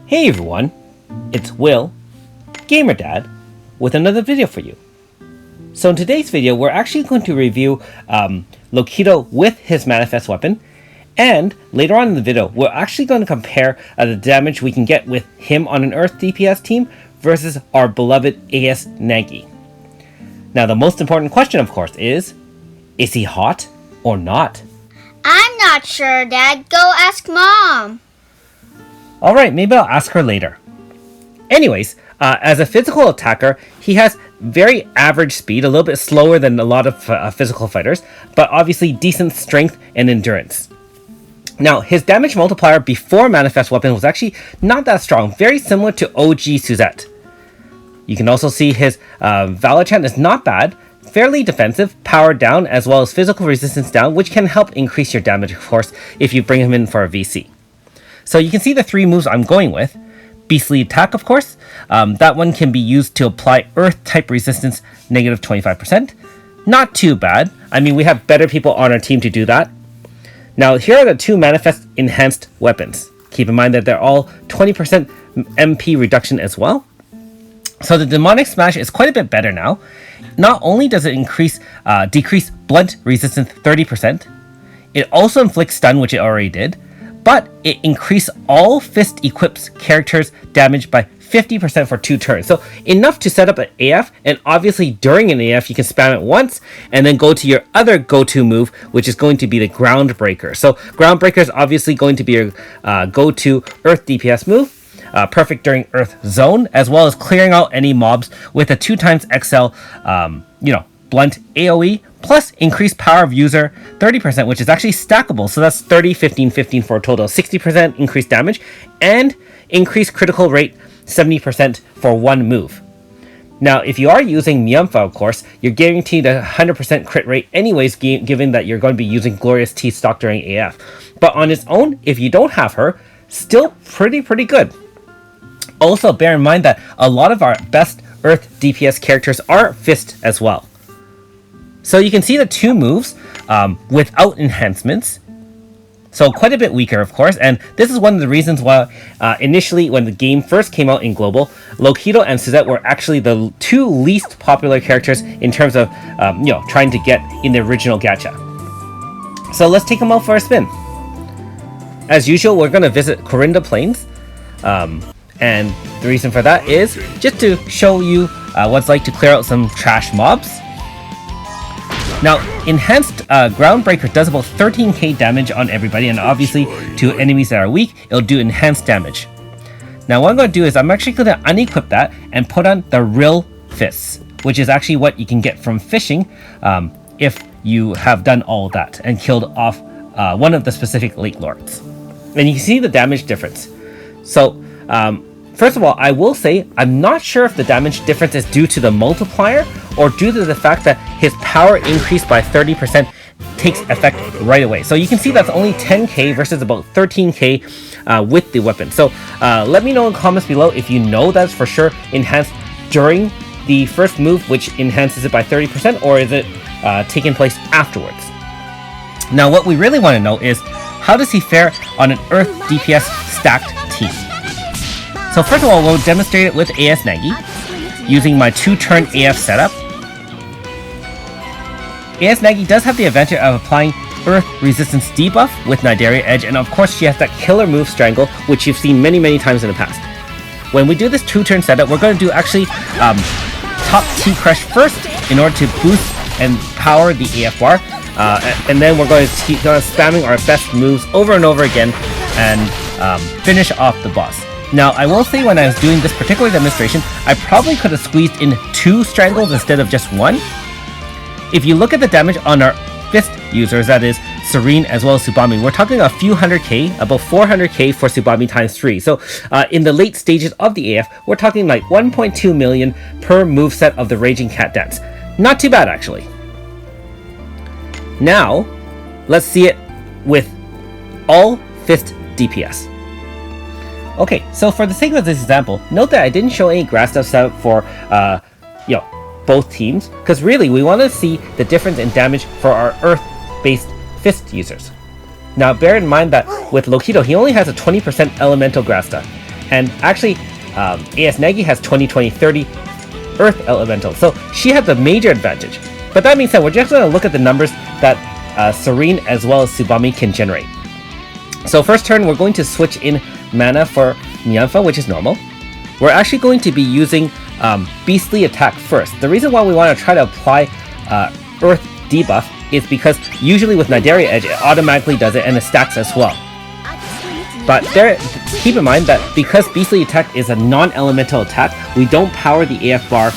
Hey everyone, it's Will, Gamer Dad, with another video for you. So in today's video, we're actually going to review Lokido with his manifest weapon, and later on in the video, we're actually going to compare the damage we can get with him on an Earth DPS team versus our beloved AS Nagi. Now the most important question, of course, is he hot or not? I'm not sure, Dad. Go ask Mom. Alright, maybe I'll ask her later. Anyways, as a physical attacker, he has very average speed, a little bit slower than a lot of physical fighters, but obviously decent strength and endurance. Now, his damage multiplier before Manifest Weapon was actually not that strong, very similar to OG Suzette. You can also see his Valor Chant is not bad, fairly defensive, power down, as well as physical resistance down, which can help increase your damage, of course, if you bring him in for a VC. So you can see the three moves I'm going with. Beastly Attack, of course. That one can be used to apply Earth-type resistance, negative 25%. Not too bad. I mean, we have better people on our team to do that. Now, here are the two Manifest Enhanced weapons. Keep in mind that they're all 20% MP reduction as well. So the Demonic Smash is quite a bit better now. Not only does it decrease blunt resistance 30%, it also inflicts stun, which it already did, but it increased all fist equips characters damage by 50% for 2 turns. So enough to set up an AF, and obviously during an AF you can spam it once and then go to your other go-to move, which is going to be the Groundbreaker. So Groundbreaker is obviously going to be your go-to Earth DPS move. Perfect during Earth Zone, as well as clearing out any mobs with a 2x XL, blunt AoE, plus increased power of user 30%, which is actually stackable. So that's 30, 15, 15 for a total of 60% increased damage, and increased critical rate 70% for one move. Now, if you are using Myumpha, of course, you're guaranteed a 100% crit rate anyways, given that you're going to be using Glorious T stock during AF. But on its own, if you don't have her, still pretty good. Also, bear in mind that a lot of our best Earth DPS characters are Fist as well. So you can see the two moves without enhancements. So quite a bit weaker, of course, and this is one of the reasons why initially when the game first came out in Global, Lokido and Suzette were actually the two least popular characters in terms of trying to get in the original gacha. So let's take them out for a spin. As usual, we're going to visit Corinda Plains. And the reason for that is just to show you what it's like to clear out some trash mobs. Now, Enhanced Groundbreaker does about 13k damage on everybody, and obviously to enemies that are weak, it'll do enhanced damage. Now, what I'm going to do is I'm actually going to unequip that and put on the Real Fists, which is actually what you can get from fishing if you have done all of that and killed off one of the specific Lake Lords. And you can see the damage difference. So, first of all, I will say I'm not sure if the damage difference is due to the multiplier or due to the fact that his power increase by 30% takes effect right away. So you can see that's only 10k versus about 13k with the weapon. So let me know in the comments below if you know that's for sure enhanced during the first move, which enhances it by 30%, or is it taking place afterwards. Now what we really want to know is, how does he fare on an Earth DPS stacked team? So first of all, we'll demonstrate it with AS Nagi, using my 2-turn AF setup. AS Nagi does have the advantage of applying Earth Resistance debuff with Nidaria Edge, and of course she has that killer move Strangle, which you've seen many times in the past. When we do this 2-turn setup, we're going to do actually top T-Crush first in order to boost and power the AF bar, and then we're going to keep spamming our best moves over and over again and finish off the boss. Now, I will say when I was doing this particular demonstration, I probably could have squeezed in 2 Strangles instead of just 1. If you look at the damage on our Fist users, that is Serene as well as Tsubame, we're talking a few 100k, about 400k for Tsubame times 3. So in the late stages of the AF, we're talking like 1.2 million per moveset of the Raging Cat Dance. Not too bad, actually. Now, let's see it with all Fist DPS. Okay, so for the sake of this example, note that I didn't show any grass stuff set up for both teams, because really we want to see the difference in damage for our Earth-based Fist users. Now bear in mind that with Lokido, he only has a 20% elemental grass stuff. And actually, AS Nagi has 20, 20, 30 Earth Elemental. So she has the major advantage. But that being said, we're just going to look at the numbers that Serene as well as Tsubame can generate. So first turn, we're going to switch in mana for Mianfa, which is normal. We're actually going to be using Beastly Attack first. The reason why we want to try to apply Earth debuff is because usually with Naderia Edge, it automatically does it and it stacks as well. But keep in mind that because Beastly Attack is a non-elemental attack, we don't power the AF bar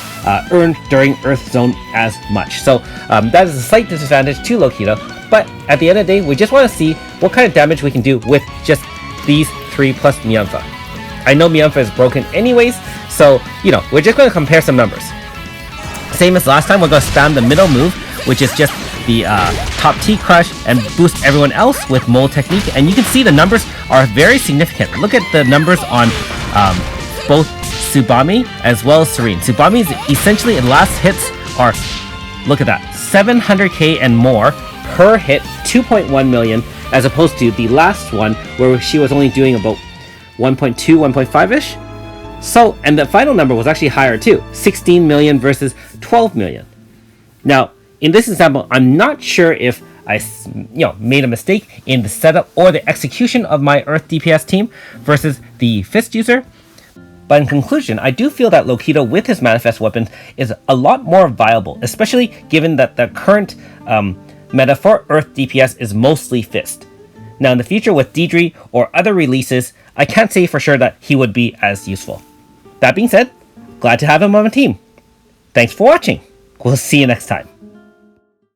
earned during Earth Zone as much. So that is a slight disadvantage to Lokido, but at the end of the day, we just want to see what kind of damage we can do with just these 3 plus Mianfa. I know Mianfa is broken anyways, so, we're just going to compare some numbers. Same as last time, we're going to spam the middle move, which is just the top T crush and boost everyone else with mold technique, and you can see the numbers are very significant. Look at the numbers on both Tsubame as well as Serene. Tsubame's essentially last hits are, look at that, 700k and more per hit, 2.1 million, as opposed to the last one where she was only doing about 1.2, 1.5-ish. So, and the final number was actually higher too, 16 million versus 12 million. Now, in this example, I'm not sure if I made a mistake in the setup or the execution of my Earth DPS team versus the Fist user. But in conclusion, I do feel that Lokido with his manifest weapons is a lot more viable, especially given that the current meta for Earth DPS is mostly Fist. Now in the future with Deidre or other releases, I can't say for sure that he would be as useful. That being said, glad to have him on my team. Thanks for watching. We'll see you next time.